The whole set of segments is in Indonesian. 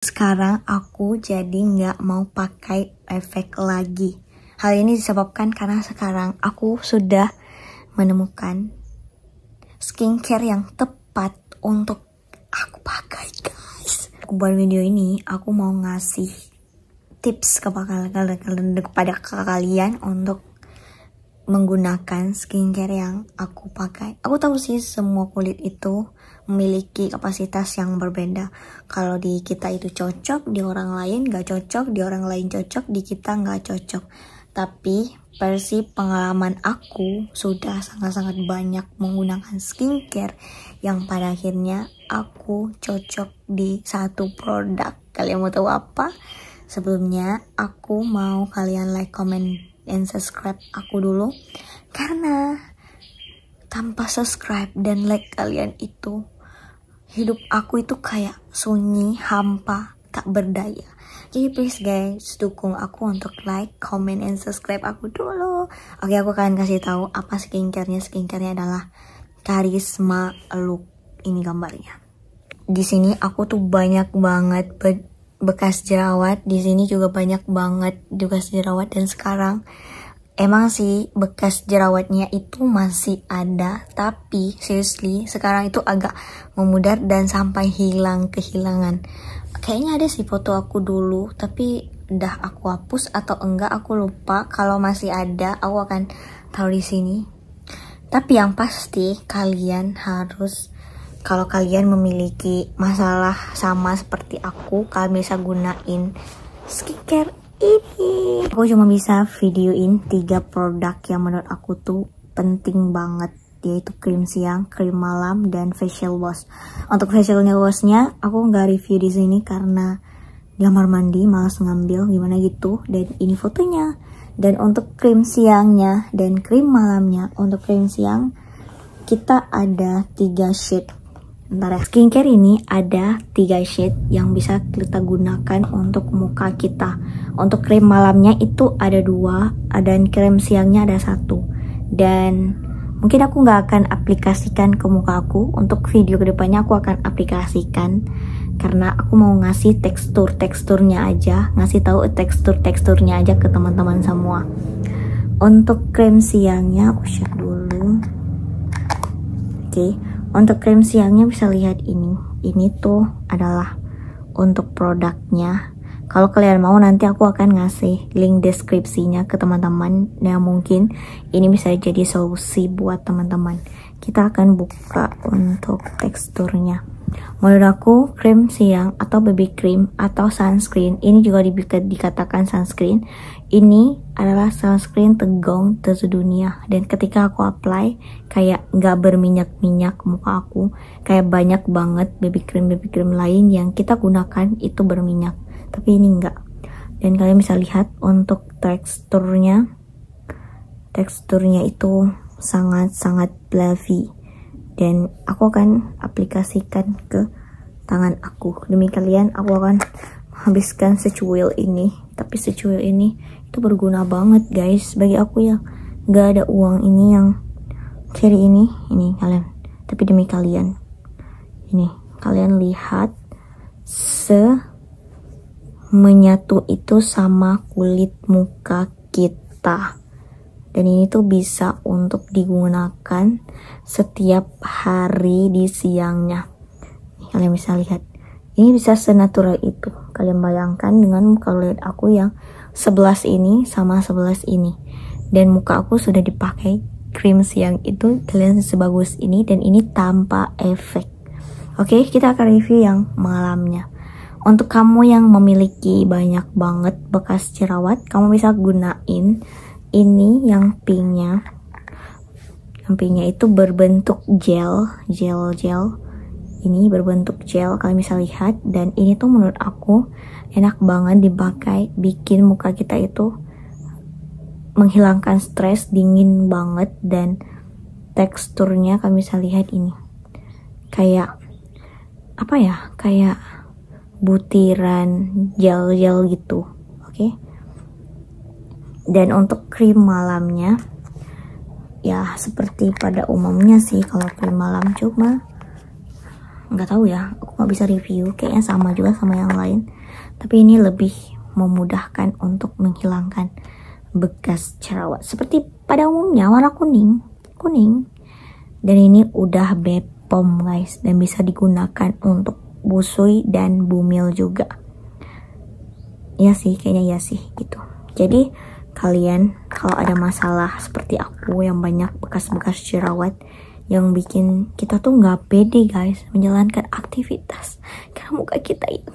Sekarang aku jadi nggak mau pakai efek lagi. Hal ini disebabkan karena sekarang aku sudah menemukan skincare yang tepat untuk aku pakai, guys. Aku buat video ini, aku mau ngasih tips kepada kalian untuk menggunakan skincare yang aku pakai. Aku tahu sih semua kulit itu memiliki kapasitas yang berbeda. Kalau di kita itu cocok, di orang lain gak cocok, di orang lain cocok, di kita gak cocok. Tapi versi pengalaman aku sudah sangat-sangat banyak menggunakan skincare yang pada akhirnya aku cocok di satu produk. Kalian mau tahu apa? Sebelumnya aku mau kalian like, comment, and subscribe aku dulu, karena tanpa subscribe dan like kalian itu hidup aku itu kayak sunyi, hampa, tak berdaya. Jadi please guys, dukung aku untuk like, comment, and subscribe aku dulu. Oke, aku akan kasih tahu apa skincare-nya. Skincare-nya adalah Karisma Look. Ini gambarnya. Di sini aku tuh banyak banget bekas jerawat. Di sini juga banyak banget bekas jerawat, dan sekarang emang sih bekas jerawatnya itu masih ada, tapi seriously sekarang itu agak memudar dan sampai kehilangan. Kayaknya ada sih foto aku dulu, tapi udah aku hapus atau enggak aku lupa. Kalau masih ada aku akan taruh di sini. Tapi yang pasti kalian harus, kalau kalian memiliki masalah sama seperti aku, kalian bisa gunain skincare ini. Aku cuma bisa videoin 3 produk yang menurut aku tuh penting banget, yaitu krim siang, krim malam, dan facial wash. Untuk facial washnya aku nggak review di sini karena di kamar mandi malas ngambil gimana gitu, dan ini fotonya. Dan untuk krim siangnya dan krim malamnya, untuk krim siang kita ada 3 shade. Bentar ya. Skincare ini ada 3 shade yang bisa kita gunakan untuk muka kita. Untuk krim malamnya itu ada 2, dan krim siangnya ada 1. Dan mungkin aku nggak akan aplikasikan ke muka aku. Untuk video kedepannya aku akan aplikasikan, karena aku mau ngasih teksturnya aja, ngasih tahu teksturnya aja ke teman-teman semua. Untuk krim siangnya aku share dulu. Oke. Untuk krim siangnya bisa lihat ini. Ini tuh adalah untuk produknya. Kalau kalian mau nanti aku akan ngasih link deskripsinya ke teman-teman. Nah, mungkin ini bisa jadi solusi buat teman-teman. Kita akan buka untuk teksturnya. Menurut aku krim siang atau baby cream atau sunscreen, ini juga dikatakan sunscreen. Ini adalah sunscreen tergong sedunia, dan ketika aku apply kayak nggak berminyak-minyak muka aku. Kayak banyak banget baby cream lain yang kita gunakan itu berminyak, tapi ini enggak. Dan kalian bisa lihat untuk teksturnya itu sangat-sangat fluffy, dan aku akan aplikasikan ke tangan aku. Demi kalian aku akan habiskan secuil ini, tapi secuil ini itu berguna banget guys bagi aku yang nggak ada uang. Ini yang cherry ini kalian, tapi demi kalian ini kalian lihat menyatu itu sama kulit muka kita. Dan ini tuh bisa untuk digunakan setiap hari di siangnya. Kalian bisa lihat, ini bisa senatural itu. Kalian bayangkan dengan muka kulit aku yang 11 ini sama 11 ini, dan muka aku sudah dipakai krim siang itu, kalian sebagus ini, dan ini tanpa efek. Oke, kita akan review yang malamnya. Untuk kamu yang memiliki banyak banget bekas jerawat, kamu bisa gunain ini yang pinknya. Yang pinknya itu berbentuk gel. Ini berbentuk gel, kalian bisa lihat. Dan ini tuh menurut aku enak banget dipakai, bikin muka kita itu menghilangkan stres, dingin banget. Dan teksturnya kalian bisa lihat ini kayak apa ya, kayak butiran gel gitu. Oke. Dan untuk krim malamnya ya seperti pada umumnya sih, kalau krim malam cuma nggak tahu ya, aku nggak bisa review, kayaknya sama juga sama yang lain, tapi ini lebih memudahkan untuk menghilangkan bekas jerawat seperti pada umumnya, warna kuning, dan ini udah Bepom guys, dan bisa digunakan untuk busui dan bumil juga. Ya sih, kayaknya ya sih gitu. Jadi kalian kalau ada masalah seperti aku yang banyak bekas-bekas jerawat yang bikin kita tuh nggak pede guys menjalankan aktivitas karena muka kita itu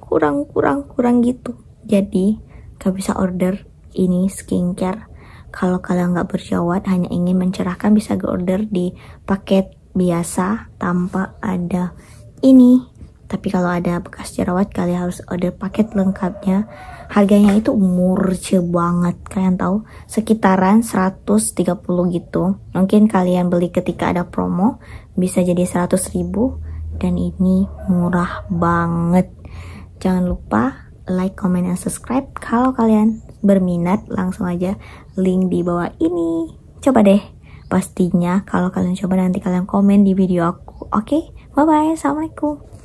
kurang gitu, jadi gak bisa order ini skincare. Kalau kalian nggak berjerawat, hanya ingin mencerahkan, bisa order di paket biasa tanpa ada ini. Tapi kalau ada bekas jerawat, kalian harus order paket lengkapnya. Harganya itu murce banget, kalian tahu, sekitaran 130 gitu. Mungkin kalian beli ketika ada promo bisa jadi 100.000, dan ini murah banget. Jangan lupa like, comment, dan subscribe. Kalau kalian berminat, langsung aja link di bawah ini. Coba deh, pastinya kalau kalian coba nanti kalian komen di video aku. Oke, bye bye, assalamualaikum.